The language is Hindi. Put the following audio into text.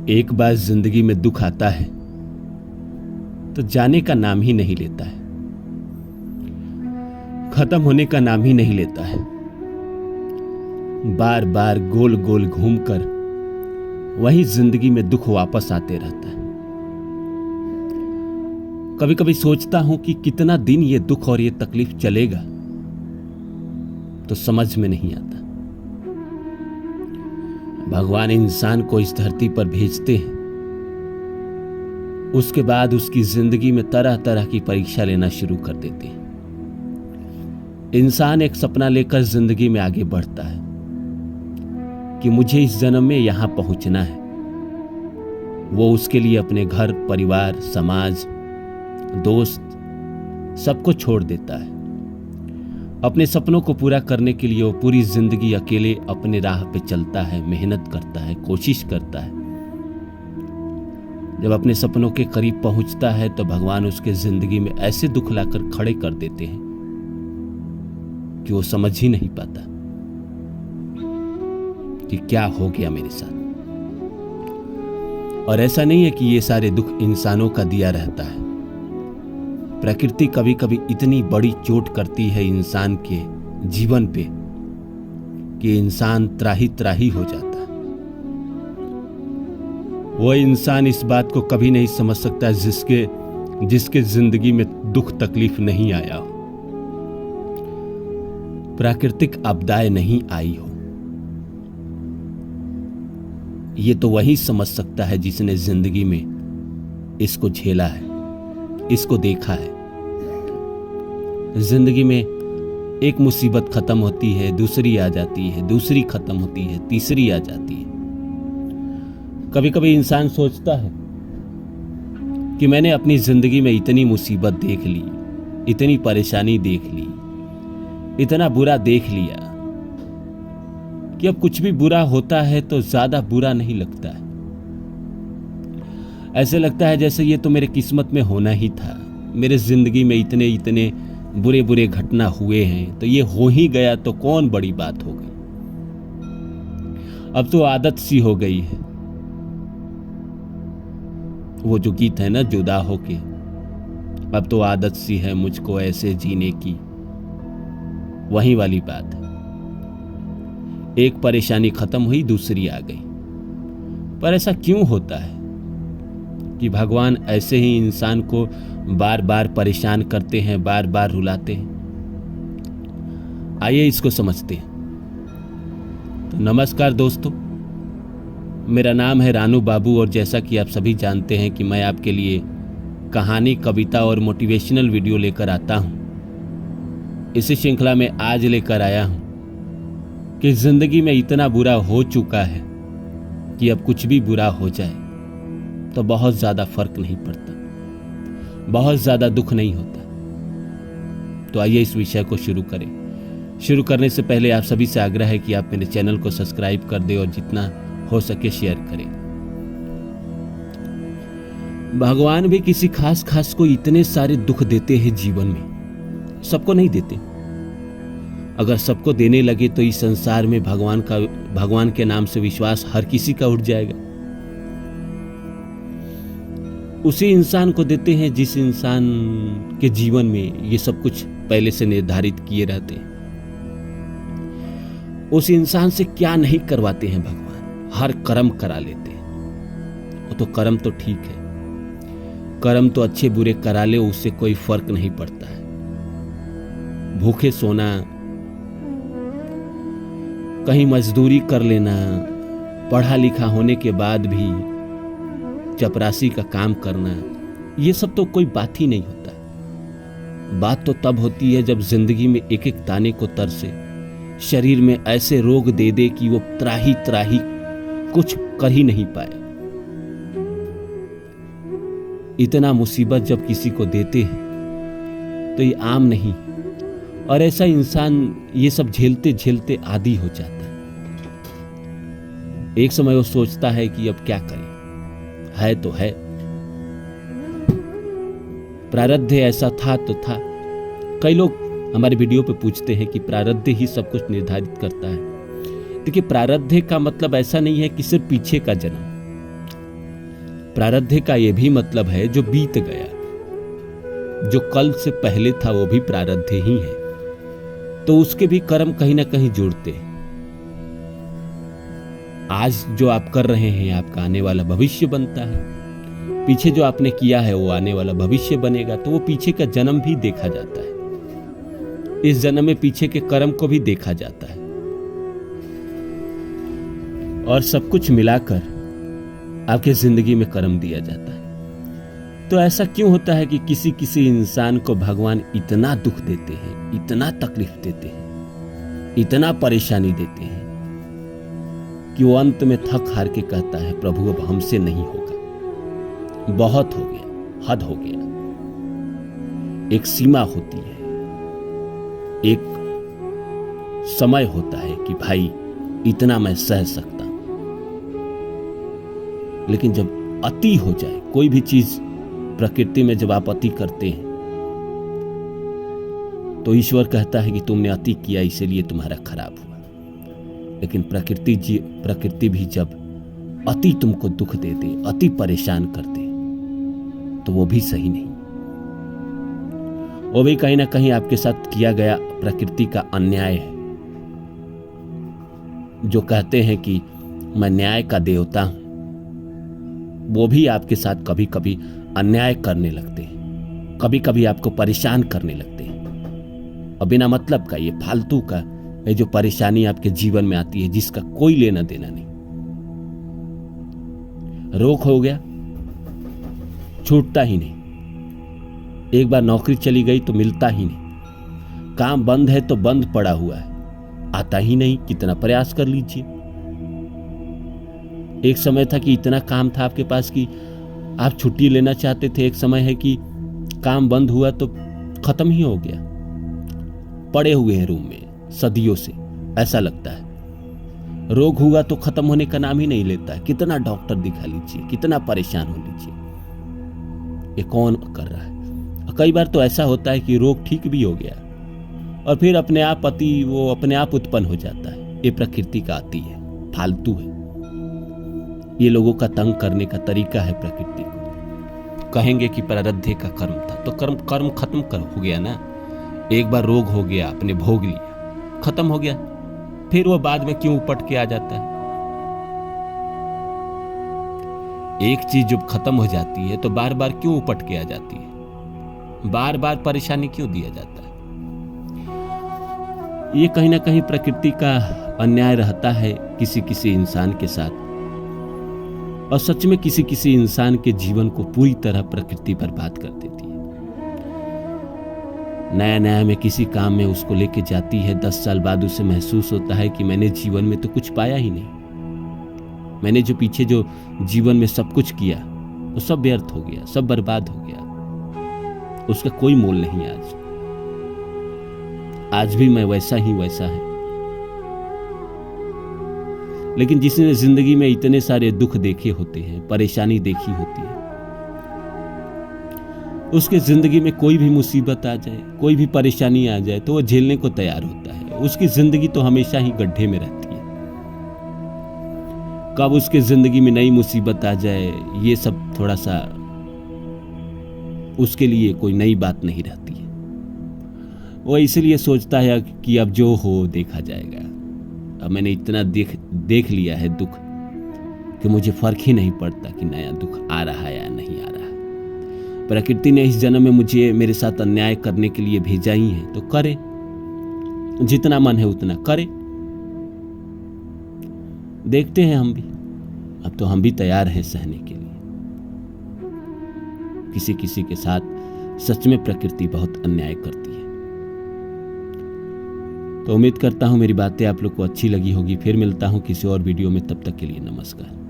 एक बार जिंदगी में दुख आता है तो जाने का नाम ही नहीं लेता है, खत्म होने का नाम ही नहीं लेता है। बार बार गोल गोल घूमकर वही जिंदगी में दुख वापस आते रहता है। कभी कभी सोचता हूं कि कितना दिन ये दुख और ये तकलीफ चलेगा, तो समझ में नहीं आता। भगवान इंसान को इस धरती पर भेजते हैं, उसके बाद उसकी जिंदगी में तरह तरह की परीक्षा लेना शुरू कर देते हैं। इंसान एक सपना लेकर जिंदगी में आगे बढ़ता है कि मुझे इस जन्म में यहां पहुंचना है। वो उसके लिए अपने घर, परिवार, समाज, दोस्त सबको छोड़ देता है। अपने सपनों को पूरा करने के लिए वो पूरी जिंदगी अकेले अपने राह पे चलता है, मेहनत करता है, कोशिश करता है। जब अपने सपनों के करीब पहुंचता है तो भगवान उसके जिंदगी में ऐसे दुख लाकर खड़े कर देते हैं कि वो समझ ही नहीं पाता कि क्या हो गया मेरे साथ। और ऐसा नहीं है कि ये सारे दुख इंसानों का दिया रहता है। प्रकृति कभी कभी इतनी बड़ी चोट करती है इंसान के जीवन पे कि इंसान त्राही त्राही हो जाता है। वो इंसान इस बात को कभी नहीं समझ सकता जिसके जिंदगी में दुख तकलीफ नहीं आया हो, प्राकृतिक आपदाएं नहीं आई हो। ये तो वही समझ सकता है जिसने जिंदगी में इसको झेला है, इसको देखा है। जिंदगी में एक मुसीबत खत्म होती है, दूसरी आ जाती है, दूसरी खत्म होती है, तीसरी आ जाती है। कभी कभी इंसान सोचता है कि मैंने अपनी जिंदगी में इतनी मुसीबत देख ली, इतनी परेशानी देख ली, इतना बुरा देख लिया कि अब कुछ भी बुरा होता है तो ज्यादा बुरा नहीं लगता है। ऐसे लगता है जैसे ये तो मेरे किस्मत में होना ही था। मेरे जिंदगी में इतने इतने बुरे बुरे घटना हुए हैं तो ये हो ही गया तो कौन बड़ी बात हो गई। अब तो आदत सी हो गई है। वो जो गीत है ना, जुदा होके, अब तो आदत सी है मुझको ऐसे जीने की, वही वाली बात है। एक परेशानी खत्म हुई, दूसरी आ गई। पर ऐसा क्यों होता है कि भगवान ऐसे ही इंसान को बार बार परेशान करते हैं, बार बार रुलाते हैं? आइए इसको समझते हैं। तो नमस्कार दोस्तों, मेरा नाम है रानू बाबू और जैसा कि आप सभी जानते हैं कि मैं आपके लिए कहानी, कविता और मोटिवेशनल वीडियो लेकर आता हूं। इसी श्रृंखला में आज लेकर आया हूं कि जिंदगी में इतना बुरा हो चुका है कि अब कुछ भी बुरा हो जाए तो बहुत ज्यादा फर्क नहीं पड़ता, बहुत ज्यादा दुख नहीं होता। तो आइए इस विषय को शुरू करें। शुरू करने से पहले आप सभी से आग्रह है कि आप मेरे चैनल को सब्सक्राइब कर दें और जितना हो सके शेयर करें। भगवान भी किसी खास को इतने सारे दुख देते हैं जीवन में, सबको नहीं देते। अगर सबको देने लगे तो इस संसार में भगवान के नाम से विश्वास हर किसी का उठ जाएगा। उसी इंसान को देते हैं जिस इंसान के जीवन में ये सब कुछ पहले से निर्धारित किए रहते हैं। उस इंसान से क्या नहीं करवाते हैं भगवान, हर कर्म करा लेते हैं। वो तो कर्म तो ठीक है, कर्म तो अच्छे बुरे करा ले, उससे कोई फर्क नहीं पड़ता है। भूखे सोना, कहीं मजदूरी कर लेना, पढ़ा लिखा होने के बाद भी चपरासी का काम करना, ये सब तो कोई बात ही नहीं होता। बात तो तब होती है जब जिंदगी में एक एक ताने को तरसे, शरीर में ऐसे रोग दे दे कि वो त्राही त्राही कुछ कर ही नहीं पाए। इतना मुसीबत जब किसी को देते हैं तो ये आम नहीं, और ऐसा इंसान ये सब झेलते झेलते आदी हो जाता है। एक समय वो सोचता है कि अब क्या करें, है तो है, प्रारब्ध ऐसा था तो था। कई लोग हमारे वीडियो पे पूछते हैं कि प्रारब्ध ही सब कुछ निर्धारित करता है। देखिए, प्रारब्ध का मतलब ऐसा नहीं है कि सिर्फ पीछे का जन्म। प्रारब्ध का यह भी मतलब है जो बीत गया, जो कल से पहले था वो भी प्रारब्ध ही है, तो उसके भी कर्म कहीं ना कहीं जुड़ते हैं। आज जो आप कर रहे हैं आपका आने वाला भविष्य बनता है, पीछे जो आपने किया है वो आने वाला भविष्य बनेगा। तो वो पीछे का जन्म भी देखा जाता है, इस जन्म में पीछे के कर्म को भी देखा जाता है, और सब कुछ मिलाकर आपकी जिंदगी में कर्म दिया जाता है। तो ऐसा क्यों होता है कि किसी किसी इंसान को भगवान इतना दुख देते हैं, इतना तकलीफ देते हैं, इतना परेशानी देते हैं कि वो अंत में थक हार के कहता है प्रभु अब हमसे नहीं होगा, बहुत हो गया, हद हो गया। एक सीमा होती है, एक समय होता है कि भाई इतना मैं सह सकता हूं, लेकिन जब अति हो जाए कोई भी चीज प्रकृति में, जब आप अति करते हैं तो ईश्वर कहता है कि तुमने अति किया इसीलिए तुम्हारा खराब हुआ। लेकिन प्रकृति भी जब अति तुमको दुख दे दे, अति परेशान कर दे, तो वो भी सही नहीं, वो भी कहीं ना कहीं आपके साथ किया गया प्रकृति का अन्याय है। जो कहते हैं कि मैं न्याय का देवता हूं, वो भी आपके साथ कभी कभी अन्याय करने लगते हैं, कभी कभी आपको परेशान करने लगते हैं। और बिना मतलब का, ये फालतू का, ये जो परेशानी आपके जीवन में आती है जिसका कोई लेना देना नहीं। रोग हो गया, छूटता ही नहीं। एक बार नौकरी चली गई तो मिलता ही नहीं। काम बंद है तो बंद पड़ा हुआ है, आता ही नहीं। कितना प्रयास कर लीजिए। एक समय था कि इतना काम था आपके पास कि आप छुट्टी लेना चाहते थे, एक समय है कि काम बंद हुआ तो खत्म ही हो गया, पड़े हुए हैं रूम में सदियों से, ऐसा लगता है। रोग हुआ तो खत्म होने का नाम ही नहीं लेता है। कितना डॉक्टर दिखा लीजिए, कितना परेशान हो लीजिए, ये कौन कर रहा है। कई बार तो ऐसा होता है कि रोग ठीक भी हो गया और फिर अपने आप वो अपने आप उत्पन्न हो जाता है। ये प्रकृति का अति है, फालतू है। ये लोगों का तंग करने का तरीका है प्रकृति को। कहेंगे कि प्रारब्ध का कर्म था, तो कर्म खत्म हो गया ना। एक बार रोग हो गया, आपने भोग लिया, खत्म हो गया, फिर वो बाद में क्यों उपट के आ जाता है। एक चीज जब खत्म हो जाती है तो बार बार क्यों उपट के आ जाती है, बार बार परेशानी क्यों दिया जाता है। ये कहीं ना कहीं प्रकृति का अन्याय रहता है किसी किसी इंसान के साथ, और सच में किसी किसी इंसान के जीवन को पूरी तरह प्रकृति बर्बाद कर देती है। नया नया में किसी काम में उसको लेके जाती है, 10 साल बाद उसे महसूस होता है कि मैंने जीवन में तो कुछ पाया ही नहीं। मैंने जो पीछे जो जीवन में सब कुछ किया वो सब व्यर्थ हो गया, सब बर्बाद हो गया, उसका कोई मोल नहीं। आज भी मैं वैसा है। लेकिन जिसने जिंदगी में इतने सारे दुख देखे होते हैं, परेशानी देखी होती है, उसके जिंदगी में कोई भी मुसीबत आ जाए, कोई भी परेशानी आ जाए तो वो झेलने को तैयार होता है। उसकी जिंदगी तो हमेशा ही गड्ढे में रहती है। कब उसके जिंदगी में नई मुसीबत आ जाए, ये सब थोड़ा सा उसके लिए कोई नई बात नहीं रहती है। वो इसलिए सोचता है कि अब जो हो देखा जाएगा। अब मैंने इतना देख लिया है दुख कि मुझे फर्क ही नहीं पड़ता कि नया दुख आ रहा है या नहीं आ रहा है। प्रकृति ने इस जन्म में मुझे मेरे साथ अन्याय करने के लिए भेजा ही है, तो करे, जितना मन है उतना करे। देखते हैं हम भी, अब तो हम भी तैयार हैं सहने के लिए। किसी किसी के साथ सच में प्रकृति बहुत अन्याय करती है। तो उम्मीद करता हूं मेरी बातें आप लोग को अच्छी लगी होगी। फिर मिलता हूं किसी और वीडियो में, तब तक के लिए नमस्कार।